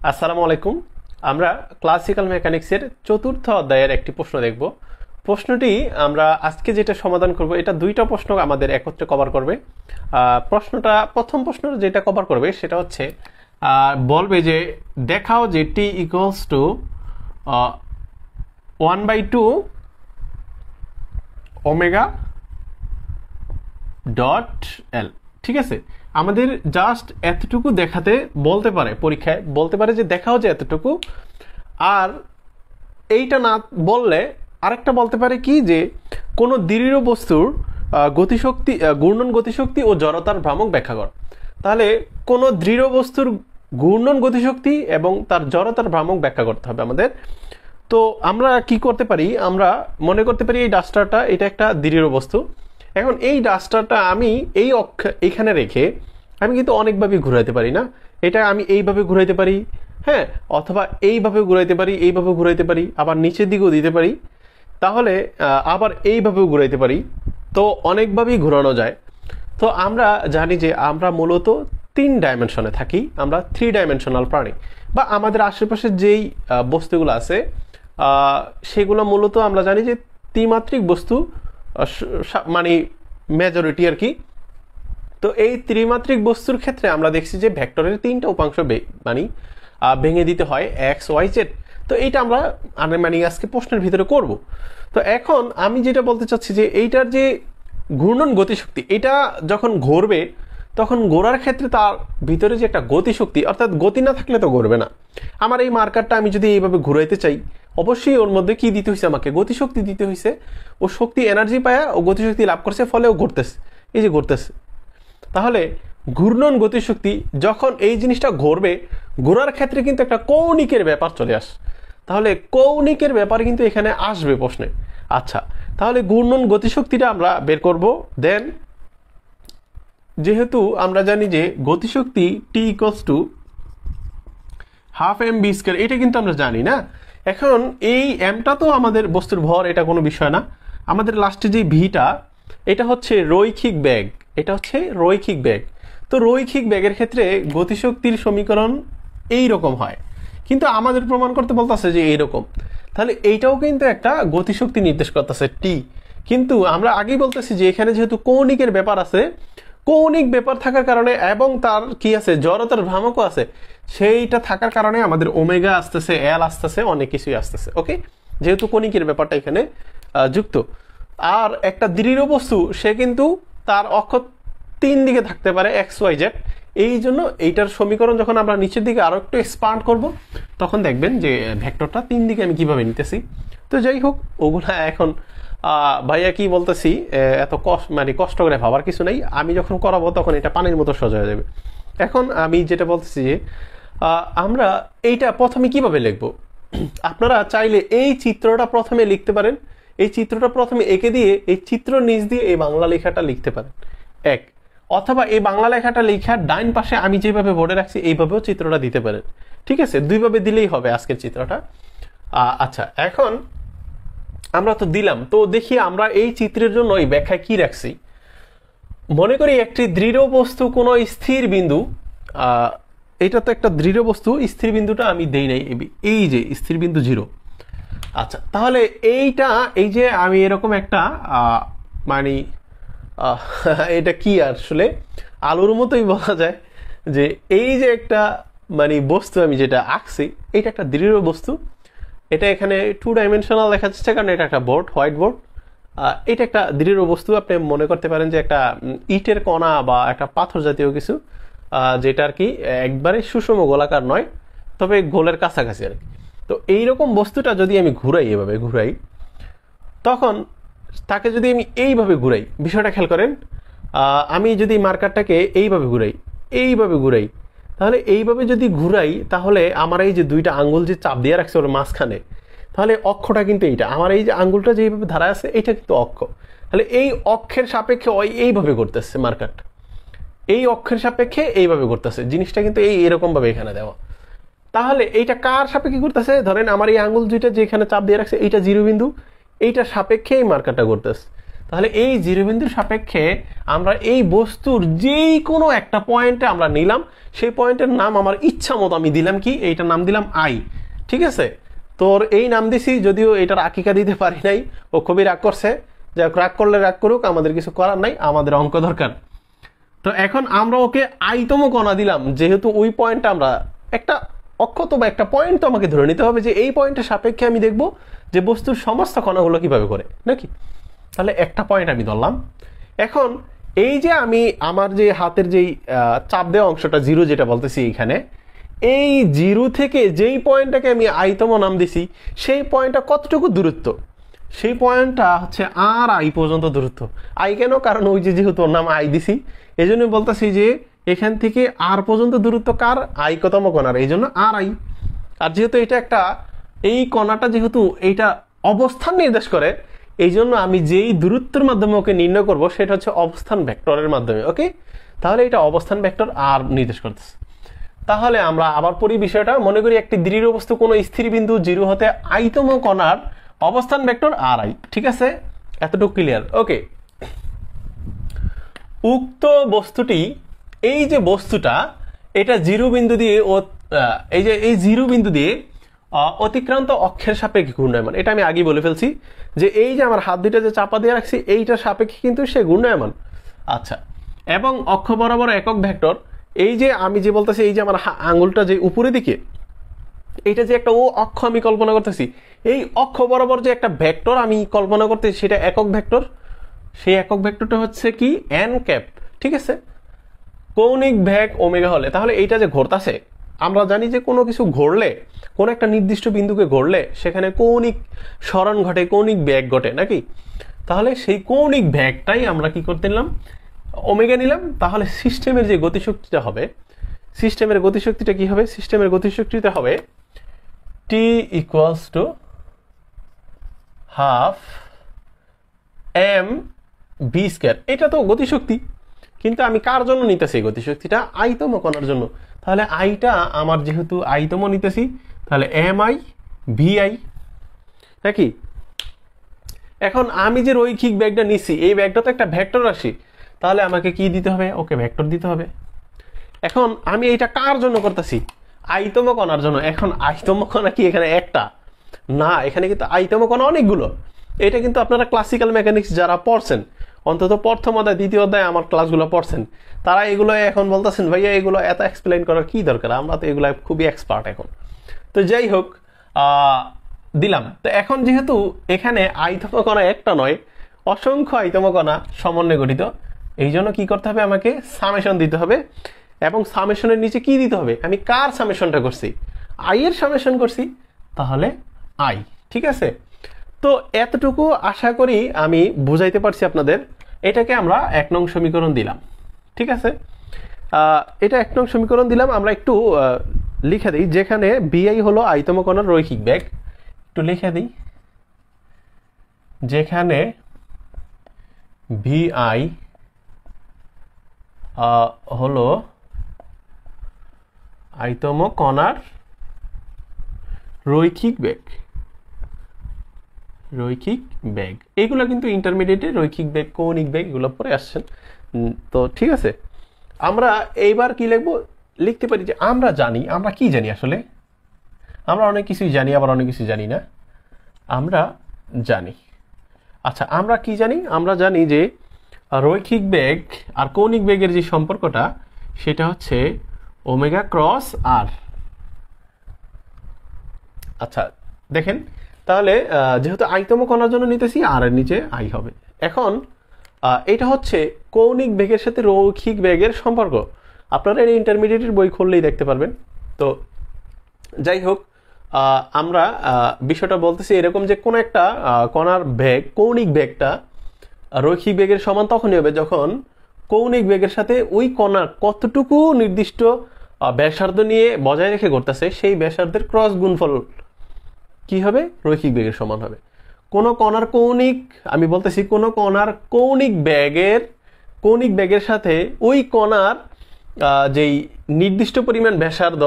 আসসালামু আলাইকুম। আমরা ক্লাসিক্যাল মেকানিক্সের চতুর্থ অধ্যায়ের একটি প্রশ্ন দেখব। প্রশ্নটি আমরা আজকে যেটা সমাধান করব, এটা দুইটা প্রশ্ন আমাদের একত্রে কভার করবে। প্রথম প্রশ্ন যেটা কভার করবে সেটা হচ্ছে বলবে যে দেখাও যে T equals to 1/2 omega dot L. ঠিক আছে, আমাদের জাস্ট এতটুকু দেখাতে বলতে পারে, পরীক্ষায় বলতে পারে যে দেখাও যে এতটুকু। আর এইটা না বললে আরেকটা বলতে পারে কি, যে কোনো দৃঢ় বস্তুর গতিশক্তি, ঘূর্ণন গতিশক্তি ও জড়তার ভ্রামক ব্যাখ্যা কর। তাহলে কোনো দৃঢ় বস্তুর ঘূর্ণন গতিশক্তি এবং তার জড়তার ভ্রামক ব্যাখ্যা করতে হবে আমাদের। তো আমরা কি করতে পারি, আমরা মনে করতে পারি এই ডাস্টারটা এটা একটা দৃঢ় বস্তু। এখন এই ডাস্টারটা আমি এই এইখানে রেখে আমি কিন্তু অনেকভাবে ঘুরাইতে পারি না। এটা আমি এইভাবে ঘুরাইতে পারি, হ্যাঁ, অথবা এইভাবে ঘুরাইতে পারি, এইভাবে ঘুরাইতে পারি, আবার নিচের দিকেও দিতে পারি, তাহলে আবার এইভাবেও ঘুরাইতে পারি। তো অনেকভাবেই ঘুরানো যায়। তো আমরা জানি যে আমরা মূলত 3 ডাইমেনশনে থাকি, আমরা 3 ডাইমেনশনাল প্রাণী। বা আমাদের আশেপাশে যেই বস্তুগুলো আছে সেগুলো মূলত আমরা জানি যে ত্রিমাত্রিক বস্তু, মানে মেজরিটি আর কি। তো এই ত্রিমাত্রিক বস্তুর ক্ষেত্রে আমরা দেখছি যে ভেক্টরের 3টা উপাংশ মানে ভেঙে দিতে হয় এক্স ওয়াই জেড। তো এইটা আমরা মানে আজকে প্রশ্নের ভিতরে করব। তো এখন আমি যেটা বলতে চাচ্ছি যে এইটার যে ঘূর্ণন গতিশক্তি, এটা যখন ঘুরবে তখন ঘোরার ক্ষেত্রে তার ভিতরে যে একটা গতিশক্তি, অর্থাৎ গতি না থাকলে তো ঘুরবে না। আমার এই মার্কারটা আমি যদি এইভাবে ঘুরাইতে চাই, অবশ্যই ওর মধ্যে কি দিতে হয়েছে, আমাকে গতিশক্তি দিতে হয়েছে। ও শক্তি এনার্জি পায়, ও গতিশক্তি লাভ করছে, ফলে ও ঘুরতেছে, এই যে ঘুরতেছে। তাহলে ঘূর্ণন গতিশক্তি যখন এই জিনিসটা ঘুরবে, ঘোরার ক্ষেত্রে কিন্তু একটা কৌণিকের ব্যাপার চলে আসে। তাহলে কৌণিকের ব্যাপার কিন্তু এখানে আসবে প্রশ্নে। আচ্ছা, তাহলে ঘূর্ণন গতিশক্তিটা আমরা বের করব। দেন যেহেতু আমরা জানি যে গতিশক্তি টি ইকুয়ালস টু ½ mv², এটা কিন্তু আমরা জানি না। এখন এই এমটা তো আমাদের বস্তুর ভর, এটা কোনো বিষয় না। আমাদের লাস্টে যে ভিটা, এটা হচ্ছে রৈখিক বেগ, এটা হচ্ছে রৈখিক বেগ। তো রৈখিক বেগের ক্ষেত্রে গতিশক্তির সমীকরণ এই রকম হয়, কিন্তু আমাদের প্রমাণ করতে বলতেছে যে এইরকম। তাহলে এইটাও কিন্তু একটা গতিশক্তি নির্দেশ করতেছে টি। কিন্তু আমরা আগেই বলতেছি যে এখানে যেহেতু কৌণিকের ব্যাপার আছে, কৌণিক ব্যাপার থাকার কারণে এবং তার কি আছে, জড়তার ভ্রামকও আছে, সেইটা থাকার কারণে আমাদের ওমেগা আসতেছে, এল আসতেছে, অনেক কিছুই আসতেছে। ওকে, যেহেতু কৌণিকের ব্যাপারটা এখানে যুক্ত। আর একটা দৃঢ় বস্তু সে কিন্তু তার অক্ষ 3 দিকে থাকতে পারে, এক্স ওয়াই জেড। এই জন্য এইটার সমীকরণ যখন আমরা নিচের দিকে আরো একটু এক্সপান্ড করব, তখন দেখবেন যে ভেক্টরটা 3 দিকে আমি কিভাবে নিতেছি। তো যাই হোক, ওগুলা এখন ভাইয়া কি বলতেছি, এত কষ্ট করে ভাবার কিছু নেই। আমি যখন করাবো তখন এটা পানির মতো সোজা হয়ে যাবে। এখন আমি যেটা বলতেছি যে আমরা এইটা প্রথমে কিভাবে লিখব, আপনারা চাইলে এই চিত্রটা প্রথমে লিখতে পারেন। এই চিত্রটা প্রথমে এঁকে দিয়ে এই চিত্র নিচ দিয়ে এই বাংলা লেখাটা লিখতে পারেন এক, অথবা এই বাংলা লেখাটা লেখার ডাইন পাশে আমি যেভাবে বোর্ডে রাখছি এইভাবেও চিত্রটা দিতে পারেন। ঠিক আছে, দুইভাবে দিলেই হবে আজকের চিত্রটা। আচ্ছা, এখন আমরা তো দিলাম, তো দেখি আমরা এই চিত্রের জন্য এই ব্যাখ্যায় কি রাখছি। মনে করি একটি দৃঢ় বস্তু কোনো স্থির বিন্দু, এটা তো একটা দৃঢ় বস্তু, স্থির বিন্দুটা আমি দেই নাই, এই যে স্থির বিন্দু 0। আচ্ছা, তাহলে এইটা, এই যে আমি এরকম একটা মানে এটা কি আসলে আলুর মতোই বলা যায়, যে এই যে একটা মানে বস্তু আমি যেটা আঁকছি, এটা একটা দৃঢ় বস্তু। এটা এখানে 2 ডাইমেনশনাল দেখা যাচ্ছে কারণ এটা একটা বোর্ড, হোয়াইট বোর্ড। এটা একটা দৃঢ় বস্তু। আপনি মনে করতে পারেন যে একটা ইটের কণা বা একটা পাথর জাতীয় কিছু, যেটা আর কি একবারে সুষম গোলাকার নয়, তবে গোলের কাছাকাছি আর কি। তো এইরকম বস্তুটা যদি আমি ঘুরাই, এভাবে ঘুরাই, তখন তাকে যদি আমি এইভাবে ঘুরাই, বিষয়টা খেয়াল করেন, আমি যদি মার্কারটাকে এইভাবে ঘুরাই, তাহলে এইভাবে যদি ঘুরাই, তাহলে আমার এই যে 2টা আঙ্গুল যে চাপ দিয়ে রাখছে ওর মাঝখানে, তাহলে অক্ষটা কিন্তু এইটা, আমার এই যে আঙ্গুলটা যেভাবে ধারা আছে এটা কিন্তু অক্ষ। তাহলে এই অক্ষের সাপেক্ষে এইভাবে করতেছে মার্কারটা, এই অক্ষের সাপেক্ষে এইভাবে করতেছে, জিনিসটা কিন্তু এরকম ভাবে এখানে দেওয়া। তাহলে এইটা কার সাপেক্ষে করতেছে, ধরেন আমার এই আঙ্গুল 2টা যেখানে চাপ দিয়ে রাখছে এইটা 0 বিন্দু, এইটার সাপেক্ষে এই মার্কারটা করতেছে। তাহলে এই জিরো বিন্দুর সাপেক্ষে আমরা এই বস্তুর যেই কোনো একটা পয়েন্টে আমরা নিলাম, সেই পয়েন্টের নাম আমার ইচ্ছা মতো আমি দিলাম কি, এইটার নাম দিলাম আই। ঠিক আছে, তোর এই নাম দিছি, যদিও এটার আকিকা দিতে পারি নাই, ও খুবই রাগ করছে। যাই হোক, রাগ করলে রাগ করুক, আমাদের কিছু করার নাই, আমাদের অঙ্ক দরকার। তো এখন আমরা ওকে আইতম কণা দিলাম, যেহেতু ওই পয়েন্টটা আমরা একটা অক্ষত বা একটা পয়েন্ট তো আমাকে ধরে নিতে হবে যে এই পয়েন্টের সাপেক্ষে আমি দেখব যে বস্তুর সমস্ত কণাগুলো কিভাবে করে নাকি। তাহলে একটা পয়েন্ট আমি ধরলাম। এখন এই যে আমি আমার যে হাতের যেই চাপ দেওয়া অংশটা জিরো যেটা বলতেছি এইখানে, এই জিরো থেকে যেই পয়েন্টটাকে আমি আইতম নাম দিছি, সেই পয়েন্টটা কতটুকু দূরত্ব, সেই পয়েন্টটা হচ্ছে আর আই পর্যন্ত দূরত্ব। I can? কারণ ওই যে যেহেতু ওর নাম আই দিছি, এই জন্য বলতেছি যে এখান থেকে আর পর্যন্ত দূরত্ব কার, আই কতম কণার, এই জন্য আর আই। আর যেহেতু এটা একটা, এই কণাটা যেহেতু এইটা অবস্থান নির্দেশ করে, এই জন্য আমি যেই দূরত্বের মাধ্যমে ওকে নির্ণয় করব সেটা হচ্ছে অবস্থান ভেক্টরের মাধ্যমে। ওকে, তাহলে এটা অবস্থান ভেক্টর আর নির্দেশ করতেছে। তাহলে আমরা আবার পড়ি বিষয়টা। মনে করি একটি দৃঢ় বস্তু কোনো স্থির বিন্দু জিরো হতে আইতম কণার অবস্থান ভেক্টর আর আই। ঠিক আছে, এতটুকু ক্লিয়ার? ওকে, উক্ত বস্তুটি, এই যে বস্তুটা, এটা জিরো বিন্দু দিয়ে এই যে এই জিরো বিন্দু দিয়ে অতিক্রান্ত অক্ষের সাপেক্ষে ঘূর্ণায়মান। এটা আমি আগেই বলে ফেলছি যে এই যে আমার হাত দুইটা যে চাপা দিয়ে রাখছি, এইটার সাপেক্ষে কিন্তু সে ঘূর্ণায়মান। আচ্ছা, এবং অক্ষ বরাবর একক ভেক্টর, এই যে আমি যে বলতেছি, এই যে আমার আঙুলটা যে উপরের দিকে, এইটা যে একটা ও অক্ষ আমি কল্পনা করতেছি, এই অক্ষ বরাবর যে একটা ভেক্টর আমি কল্পনা করতেছি, সেটা একক ভেক্টর। সেই একক ভেক্টরটা হচ্ছে কি, এন ক্যাপ। ঠিক আছে, কৌণিক বেগ ওমেগা হলে, তাহলে এইটা যে ঘুরতাছে, আমরা জানি যে কোনো কিছু ঘুরলে, কোনো একটা নির্দিষ্ট বিন্দুকে ঘুরলে সেখানে কৌণিক সরণ ঘটে, কৌণিক বেগ ঘটে নাকি। তাহলে সেই কৌণিক বেগটাই আমরা কি করতে নিলাম, ওমেগা নিলাম। তাহলে সিস্টেমের যে গতিশক্তিটা হবে, সিস্টেমের গতিশক্তিটা কি হবে, সিস্টেমের গতিশক্তিটা হবে T equals to half M V square. এটা তো গতিশক্তি, কিন্তু আমি কার জন্য নিতেছি গতিশক্তিটা, আইতম কণার জন্য। তাহলে আইটা আমার যেহেতু আইতম নিতেছি, তাহলে এম আই ভি আই নাকি। এখন আমি যে রৈখিক বেগটা নিছি, এই বেগটা তো একটা ভেক্টর রাশি, তাহলে আমাকে কি দিতে হবে, ওকে ভেক্টর দিতে হবে। এখন আমি এইটা কার জন্য করতেছি, আইতম কণার জন্য। এখন আইতম কণা কি এখানে একটা না, এখানে কিন্তু আইতম কণা অনেকগুলো। এটা কিন্তু আপনারা ক্লাসিক্যাল মেকানিক্স যারা পড়ছেন, অন্তত প্রথম অধ্যায় দ্বিতীয় অধ্যায় আমার ক্লাসগুলো পড়ছেন, তারা এগুলো এখন বলতেছেন ভাইয়া এগুলো এত এক্সপ্লেইন করার কি দরকার, আমরা তো এগুলো খুবই এক্সপার্ট এখন। তো যাই হোক, দিলাম। তো এখন যেহেতু এখানে আইতম কণা একটা নয়, অসংখ্য আইতম কণা সমন্বয়ে গঠিত, এই জন্য কি করতে হবে, আমাকে সামেশন দিতে হবে। এবং সামেশনের নিচে কি দিতে হবে, আমি কার সামেশনটা করছি, আই এর সামেশন করছি, তাহলে আই। ঠিক আছে, তো এতটুকু আশা করি আমি বুঝাইতে পারছি আপনাদের। এটাকে আমরা 1 নং সমীকরণ দিলাম। ঠিক আছে, এটা 1 নং সমীকরণ দিলাম। আমরা একটু লিখে দিই, যেখানে বিআই হলো আইতম কণার রৈখিক বেগ, একটু লিখে দিই, যেখানে ভিআই হলো আইতম কণার রৈখিক বেগ, রৈখিক বেগ। এগুলো কিন্তু ইন্টারমিডিয়েটে রৈখিক বেগ, কৌণিক বেগ এগুলো পরে আসছেন। তো ঠিক আছে, আমরা এইবার কি লিখবো, লিখতে পারি যে আমরা জানি, আমরা কি জানি আসলে, আমরা অনেক কিছুই জানি, আবার অনেক কিছু জানি না। আমরা জানি, আচ্ছা আমরা কি জানি, আমরা জানি যে রৈখিক বেগ আর কৌণিক বেগের যে সম্পর্কটা, সেটা হচ্ছে ওমেগা ক্রস আর। আচ্ছা দেখেন, তাহলে যেহেতু আইতম কণার জন্য নিতেছি, আর এর নিচে আই হবে। এখন এটা হচ্ছে কৌণিক বেগের সাথে রৈখিক বেগের সম্পর্ক, আপনারা এই ইন্টারমিডিয়েটের বই খুললেই দেখতে পারবেন। তো যাই হোক, আমরা বিষয়টা বলতেছি এরকম যে কোনো একটা কণার বেগ, কৌণিক বেগটা রৈখিক বেগের সমান তখনই হবে যখন কৌণিক বেগের সাথে ওই কণা কতটুকু নির্দিষ্ট ব্যাসার্ধ নিয়ে বজায় রেখে করতেছে, সেই ব্যাসার্ধের ক্রস গুণফল কি হবে, রৈখিক বেগের সমান হবে। কোনো কণার কৌণিক, আমি বলতেছি কোনো কণার কৌণিক বেগের সাথে ওই কণার যেই নির্দিষ্ট পরিমাণ ব্যাসার্ধ,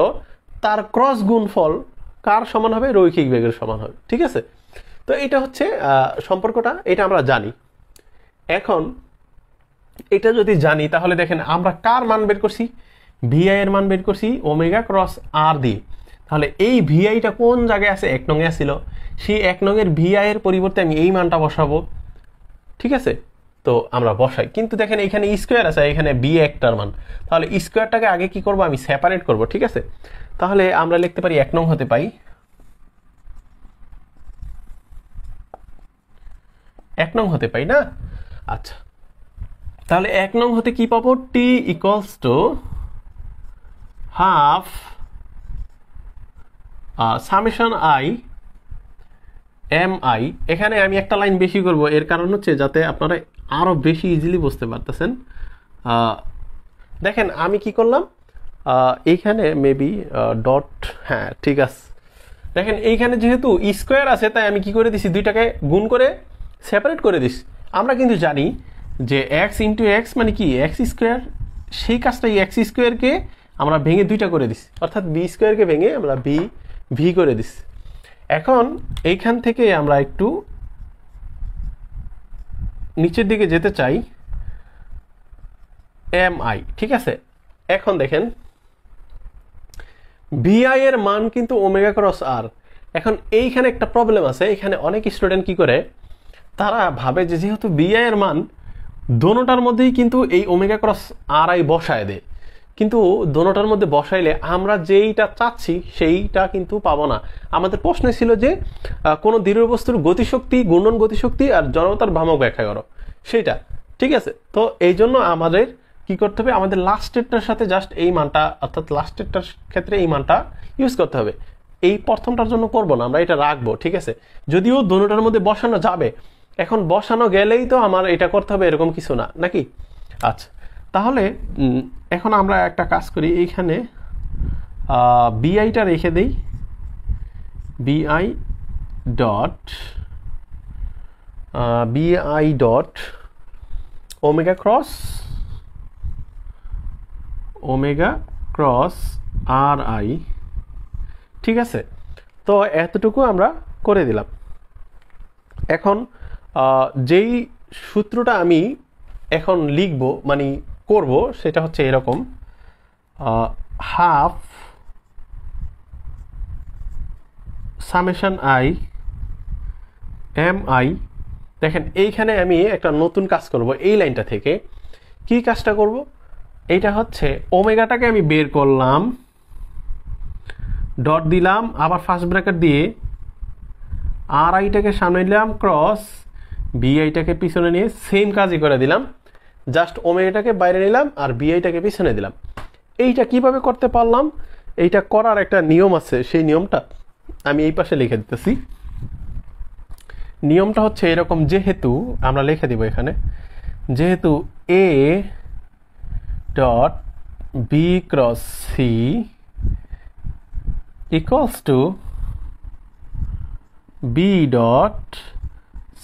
তার ক্রস গুণফল কার সমান হবে, রৈখিক বেগের সমান হবে। ঠিক আছে, তো এটা হচ্ছে সম্পর্কটা, এটা আমরা জানি। এখন এটা যদি জানি তাহলে দেখেন আমরা কার মান বের করছি, ভিআই এর মান বের করছি ওমেগা ক্রস আর দিয়ে। তাহলে এই ভিআইটা কোন জায়গায় আছে, 1 নং এ ছিল, সেই 1 নং এর ভিআই এর পরিবর্তে আমি এই মানটা বসাবো। ঠিক আছে, তো আমরা বসাই, কিন্তু দেখেন এখানে স্কোয়ার আছে, এখানে বি একটার মান, তাহলে স্কোয়ারটাকে আগে কি করব, আমি সেপারেট করব। ঠিক আছে, তাহলে আমরা লিখতে পারি 1 নং হতে পাই 1 নং হতে পাই না। আচ্ছা, তাহলে 1 নং হতে কি পাবো, T equals to half summation I M I. এখানে আমি একটা লাইন বেশি করব, এর কারণ হচ্ছে যাতে আপনারা আরো বেশি ইজিলি বুঝতে পারতেছেন। দেখেন আমি কি করলাম, এইখানে মেবি ডট, হ্যাঁ ঠিক আছে। দেখেন এইখানে যেহেতু স্কোয়ার আছে তাই আমি কি করে দিছি, দুইটাকে গুণ করে সেপারেট করে দিস। আমরা কিন্তু জানি যে এক্স ইন্টু এক্স মানে কি এক্স স্কোয়ার, সেই কাজটাই এক্স স্কোয়ারকে আমরা ভেঙে দুইটা করে দিস, অর্থাৎ বি স্কোয়ারকে ভেঙে আমরা ভি করে দিস। এখন এইখান থেকে আমরা একটু নিচের দিকে যেতে চাই, এম আই। ঠিক আছে, এখন দেখেন ভিআই এর মান কিন্তু ওমেগা ক্রস আর। এখন এইখানে একটা প্রবলেম আছে, এখানে অনেক স্টুডেন্ট কি করে, তারা ভাবে যে যেহেতু ভিআই এর মান দোনোটার মধ্যেই কিন্তু এই ওমেগা ক্রস আর আই বসায় দেয়, কিন্তু দোনোটার মধ্যে বসাইলে আমরা যেইটা চাচ্ছি সেইটা কিন্তু পাবো না। আমাদের প্রশ্নে ছিল যে কোনো দৃঢ় বস্তুর গতিশক্তি, ঘূর্ণন গতিশক্তি আর জড়তার ভ্রামক ব্যাখ্যা করো, সেইটা। ঠিক আছে, তো এই জন্য আমাদের কি করতে হবে, আমাদের লাস্টেরটার সাথে জাস্ট এই মানটা, অর্থাৎ লাস্টেরটার ক্ষেত্রে এই মানটা ইউজ করতে হবে। এই প্রথমটার জন্য করবো না, আমরা এটা রাখবো। ঠিক আছে, যদিও দোনোটার মধ্যে বসানো যাবে, এখন বসানো গেলেই তো আমার এটা করতে হবে এরকম কিছু না, নাকি? আচ্ছা, তাহলে এখন আমরা একটা কাজ করি, এইখানে বিআইটা রেখে দেই, BI dot omega cross R I. ঠিক আছে, তো এতটুকু আমরা করে দিলাম। এখন যেই সূত্রটা আমি এখন লিখব মানে করব সেটা হচ্ছে এরকম, half summation I M I. দেখেন এইখানে আমি একটা নতুন কাজ করব, এই লাইনটা থেকে কি কাজটা করব, এইটা হচ্ছে ওমেগাটাকে আমি বের করলাম, ডট দিলাম, আবার ফার্স্ট ব্র্যাকেট দিয়ে আর আইটাকে সামনে নিলাম, ক্রস বিআইটাকে পিছনে নিয়ে সেম কাজই করে দিলাম, জাস্ট ওমেগাটাকে বাইরে নিলাম আর বিআইটাকে পিছনে দিলাম। এইটা কিভাবে করতে পারলাম, এইটা করার একটা নিয়ম আছে, সেই নিয়মটা আমি এই পাশে লিখে দিতেছি। নিয়মটা হচ্ছে এরকম, যেহেতু আমরা লিখে দিব এখানে, যেহেতু A dot B cross C equals to B dot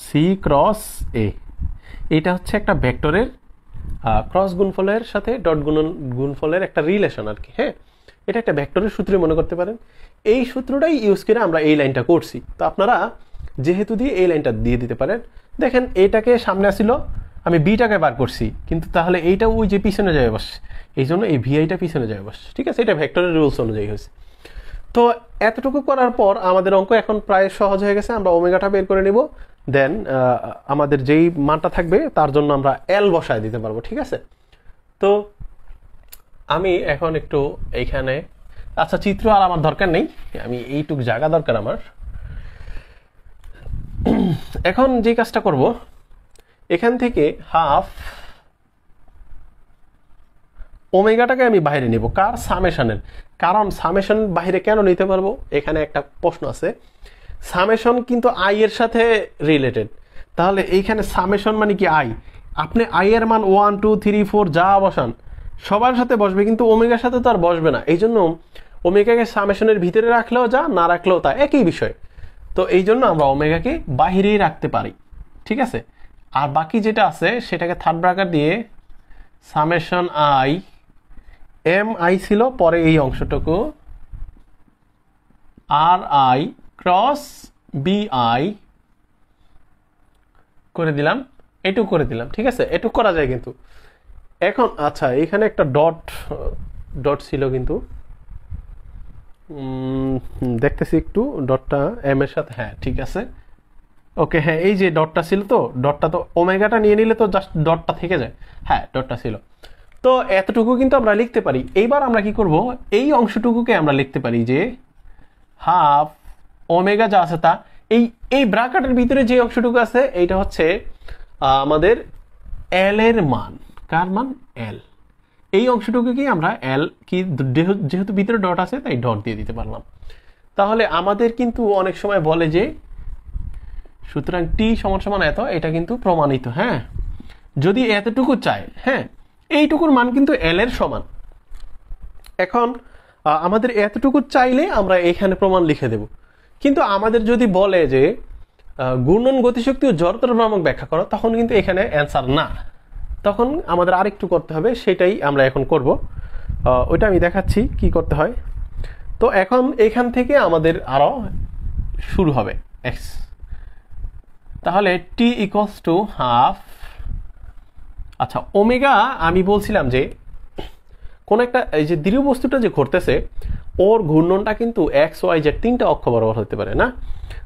C cross A, এটা হচ্ছে একটা ভেক্টরের ক্রস গুণফলের সাথে ডট গুণফলের একটা রিলেশন আর কি। হ্যাঁ, এটা একটা ভেক্টরের সূত্র মনে করতে পারেন। এই সূত্রটাই ইউজ করে আমরা এই লাইনটা করছি। তো আপনারা যেহেতু দিয়ে এই লাইনটা দিয়ে দিতে পারেন। দেখেন এটাকে সামনে আসছিল, আমি বিটাকে বার করছি, কিন্তু তাহলে এইটা ওই যে পিছনে যাবে বস, এই জন্য এই ভিআইটা পিছনে যাবে বস। ঠিক আছে, এটা ভেক্টরের রুলস অনুযায়ী হয়েছে। তো এতটুকু করার পর আমাদের অঙ্ক এখন প্রায় সহজ হয়ে গেছে। আমরা ওমেগাটা বের করে নিব, দেন আমাদের যেই মানটা থাকবে তার জন্য আমরা এল বসায় দিতে পারবো। ঠিক আছে, তো আমি এখন একটু এইখানে, আচ্ছা চিত্র আর আমার দরকার নেই, আমি এইটুক জায়গা দরকার আমার। এখন যে কাজটা করব, এখান থেকে হাফ ওমেগাটাকে আমি বাইরে নেব, কার, সামেশনের। কারণ সামেশন বাইরে কেন নিতে পারবো, এখানে একটা প্রশ্ন আছে। সামেশন কিন্তু আই এর সাথে রিলেটেড, তাহলে এইখানে সামেশন মানে কি আই, আপনি আই এর মান 1 2 3 4 যা বসান সবার সাথে বসবে, কিন্তু ওমেগার সাথে তো আর বসবে না। এই জন্য ওমেগাকে সামেশনের ভিতরে রাখলেও যা, না রাখলেও তা একই বিষয়। তো এই জন্য আমরা ওমেগাকে বাহিরেই রাখতে পারি। ঠিক আছে, আর বাকি যেটা আছে সেটাকে থার্ড ব্র্যাকেট দিয়ে সামেশন আই এম আই ছিল, পরে এই অংশটুকু আর আই ক্রস বি আই করে দিলাম। এটুকু করে দিলাম, ঠিক আছে, এটুকু করা যায় কিন্তু। এখন আচ্ছা এখানে একটা ডট ডট ছিল কিন্তু দেখতেছি একটু ডটটা এম এর সাথে, হ্যাঁ ঠিক আছে, ওকে হ্যাঁ এই যে ডটটা ছিল, তো ডটটা তো ওমেগাটা নিয়ে নিলে তো জাস্ট ডটটা থেকে যায়, হ্যাঁ ডটটা ছিল। তো এতটুকু কিন্তু আমরা লিখতে পারি। এইবার আমরা কি করব, এই অংশটুকুকে আমরা লিখতে পারি যে হাফ ওমেগা যা আছে তা, এই এই ব্র্যাকেটের ভিতরে যে অংশটুকু আছে এইটা হচ্ছে আমাদের এল এর মান, কার মান, এল। এই অংশটুকুকে আমরা এল কি, যেহেতু ভিতরে ডট আছে তাই ডট দিয়ে দিতে পারলাম। তাহলে আমাদের কিন্তু অনেক সময় বলে যে সুতরাং টি সমান সমান এত, এটা কিন্তু প্রমাণিত। হ্যাঁ, যদি এতটুকু চাই, হ্যাঁ এইটুকুর মান কিন্তু এল এর সমান। এখন আমাদের এতটুকু চাইলে আমরা এখানে প্রমাণ লিখে দেব। কিন্তু আমাদের যদি বলে যে ঘূর্ণন গতিশক্তি ও জড়তার ভ্রামক ব্যাখ্যা করো, তখন কিন্তু এখানে অ্যান্সার না, তখন আমাদের আরেকটু করতে হবে, সেটাই আমরা এখন করব। ওইটা আমি দেখাচ্ছি কি করতে হয়। তো এখন এখান থেকে আমাদের আরো শুরু হবে এক্স। তাহলে টি ইকুয়ালস টু হাফ, আচ্ছা ওমেগা আমি বলছিলাম যে কোন একটা এই যে দৃঢ় বস্তুটা যে ঘুরতেছে ওর ঘূর্ণনটা কিন্তু এক্স ওয়াই জেড তিনটা অক্ষ বরাবর হতে পারে না।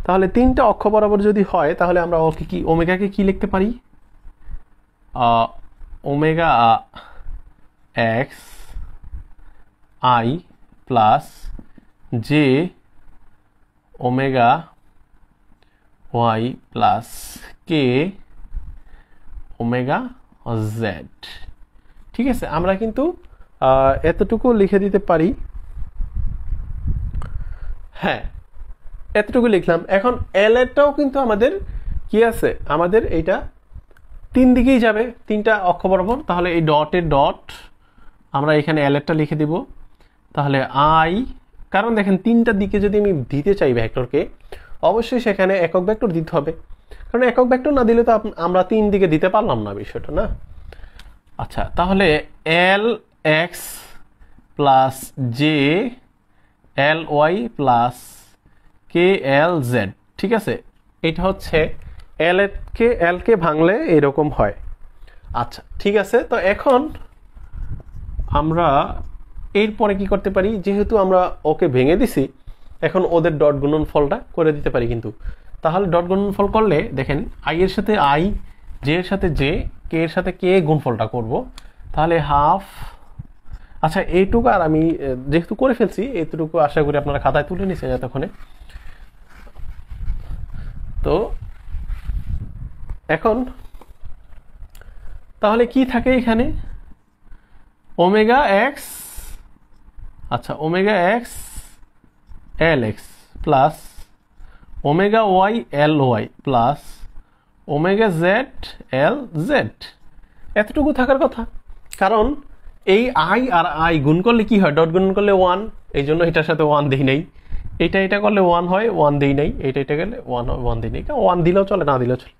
তাহলে তিনটা অক্ষ বরাবর যদি হয় তাহলে আমরা ওকে কি, ওমেগাকে কি লিখতে পারি, omega X I plus J omega Y plus K omega Z. ঠিক আছে, আমরা কিন্তু এতটুকু লিখে দিতে পারি, হ্যাঁ এতটুকু লিখলাম। এখন এল এরটাও কিন্তু আমাদের কি আছে, আমাদের এইটা তিন দিকেই যাবে, তিনটা অক্ষ বরাবর। তাহলে এই ডটের ডট আমরা এখানে এল এরটা লিখে দিব। তাহলে আই, কারণ দেখেন তিনটা দিকে যদি আমি দিতে চাই ভেক্টরকে, অবশ্যই সেখানে একক ভেক্টর দিতে হবে, কারণ একক ভেক্টর না দিলে তো আমরা তিন দিকে দিতে পারলাম না বিষয়টা না। আচ্ছা তাহলে L X plus J L Y plus K L Z, ঠিক আছে, এটা হচ্ছে এল কে ভাঙলে এরকম হয়। আচ্ছা ঠিক আছে, তো এখন আমরা এরপরে কি করতে পারি, যেহেতু আমরা ওকে ভেঙে দিছি, এখন ওদের ডট গুণনফলটা করে দিতে পারি কিন্তু। তাহলে ডট গুণনফল করলে দেখেন আই এর সাথে আই, জে এর সাথে জে, কে এর সাথে কে গুণফলটা করব। তাহলে হাফ, আচ্ছা এইটুকু আর আমি যেহেতু করে ফেলছি এইটুকু আশা করি আপনারা খাতায় তুলে নিছেন এতক্ষণে। তো এখন তাহলে কি থাকে এখানে, ওমেগা এক্স, আচ্ছা omega X L X plus omega Y L Y plus omega Z L Z, এতটুকু থাকার কথা। কারণ এই আই আর আই গুণ করলে কি হয়, ডট গুণ করলে ওয়ান, এই জন্য এটার সাথে ওয়ান দিই নাই। এটা করলে ওয়ান হয়, ওয়ান দিই নাই। এটা গেলে ওয়ান হয়, ওয়ান দিই নাই। ওয়ান দিলেও চলে, না দিলেও চলে।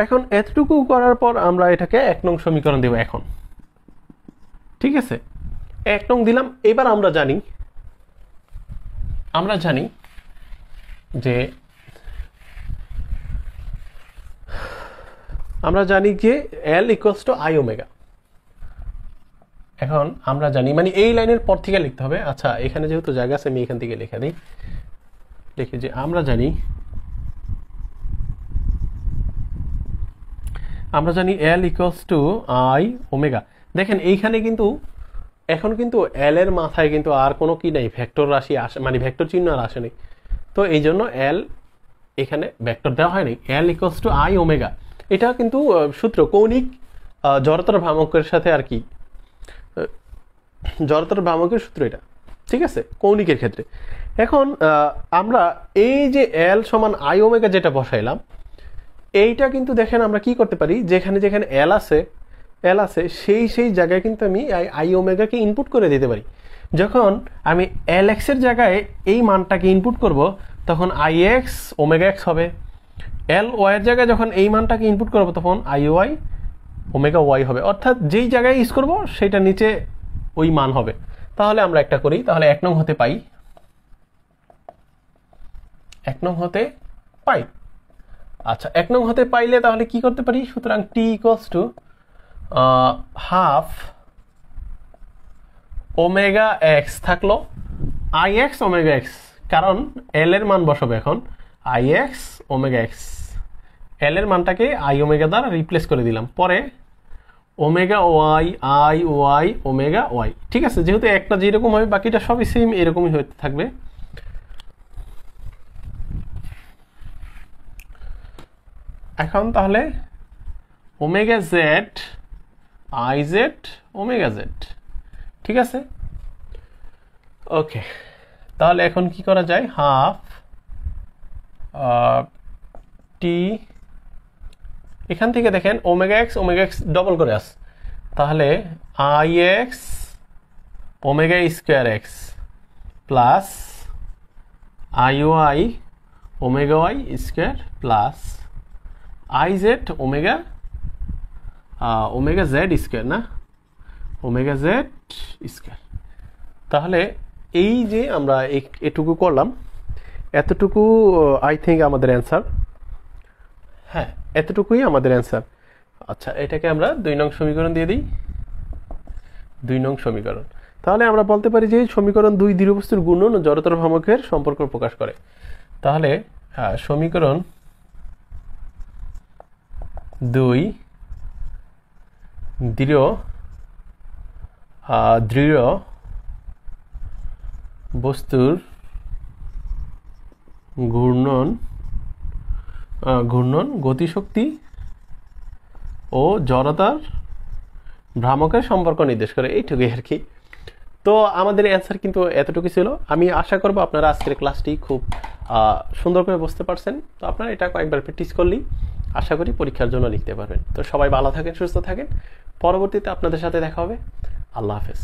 এখন এতটুকু করার পর আমরা এটাকে 1 নং সমীকরণ দেব এখন, ঠিক আছে, 1 নং দিলাম। এবার আমরা জানি যে এল ইকুয়ালস টু আই ওমেগা। এখন আমরা জানি, মানে এই লাইনের পর থেকে লিখতে হবে। আচ্ছা এখানে যেহেতু জায়গা আছে আমি এখান থেকে লিখে দিই, লিখে যে আমরা জানি এল ইকুয়ালস টু আই ওমেগা। দেখেন এইখানে কিন্তু এখন কিন্তু এল এর মাথায় কিন্তু আর কোনো কি নাই, ভেক্টর রাশি আসে, মানে ভেক্টর চিহ্ন আর আসেনি। তো এই জন্য এল এখানে ভেক্টর দেওয়া হয়নি। এল ইকুয়ালস টু আই ওমেগা, এটা কিন্তু সূত্র কৌণিক জড়তার ভ্রামকের সাথে আর কি, জড়তার ভ্রামকের সূত্র এটা, ঠিক আছে, কৌণিকের ক্ষেত্রে। এখন আমরা এই যে এল সমান আই ওমেগা যেটা বসাইলাম, এইটা কিন্তু দেখেন আমরা কি করতে পারি, যেখানে এল আছে সেই জায়গায় কিন্তু আমি আই ওমেগাকে ইনপুট করে দিতে পারি। যখন আমি এল এক্স এর জায়গায় এই মানটাকে ইনপুট করব, তখন আই এক্স ওমেগা এক্স হবে। এল ওয়াই এর জায়গায় যখন এই মানটাকে ইনপুট করব, তখন আই ওয়াই ওমেগা ওয়াই হবে। অর্থাৎ যেই জায়গায় ইউজ করব সেটা নিচে ওই মান হবে। তাহলে আমরা একটা করি, তাহলে 1 নং হতে পাই। আচ্ছা 1 নং হতে পাইলে তাহলে কি করতে পারি, সুতরাং t equals to half omega X থাকলো আই এক্স ওমেগা এক্স, কারণ এল এর মান বসাবো এখন I X omega X, L এর মানটাকে আই ওমেগা দ্বারা রিপ্লেস করে দিলাম, পরে omega Y I Y omega Y. ঠিক আছে, যেহেতু একটা যেরকম হবে বাকিটা সবই সেম এরকমই হতে থাকবে। এখন তাহলে omega Z I Z omega Z. ঠিক আছে, ওকে, তাহলে এখন কি করা যায়, হাফ টি, এখান থেকে দেখেন ওমেগা এক্স ডবল করে আস, তাহলে I X omega square X plus I Y omega Y square plus I Z omega omega Z square, না ওমেগা জেড স্কোয়ার। তাহলে এই যে আমরা এটুকু করলাম, এতটুকু আই থিঙ্ক আমাদের অ্যান্সার, হ্যাঁ এতটুকুই আমাদের অ্যান্সার। আচ্ছা এটাকে আমরা 2 নং সমীকরণ দিয়ে দিই, 2 নং সমীকরণ। তাহলে আমরা বলতে পারি যে সমীকরণ 2 দৃঢ়বস্তুর ঘূর্ণন ও জড়তার ভ্রামকের সম্পর্ক প্রকাশ করে। তাহলে সমীকরণ 2 দৃঢ় বস্তুর ঘূর্ণন গতিশক্তি ও জড়তার ভ্রামকের সম্পর্ক নির্দেশ করে, এইটুকুই আর কি। তো আমাদের অ্যান্সার কিন্তু এতটুকু ছিল। আমি আশা করব আপনারা আজকের ক্লাসটি খুব সুন্দর করে বুঝতে পারছেন। তো আপনারা এটা কয়েকবার প্র্যাকটিস করলেই আশা করি পরীক্ষার জন্য লিখতে পারবেন। তো সবাই ভালো থাকেন, সুস্থ থাকেন, পরবর্তীতে আপনাদের সাথে দেখা হবে। আল্লাহ হাফেজ।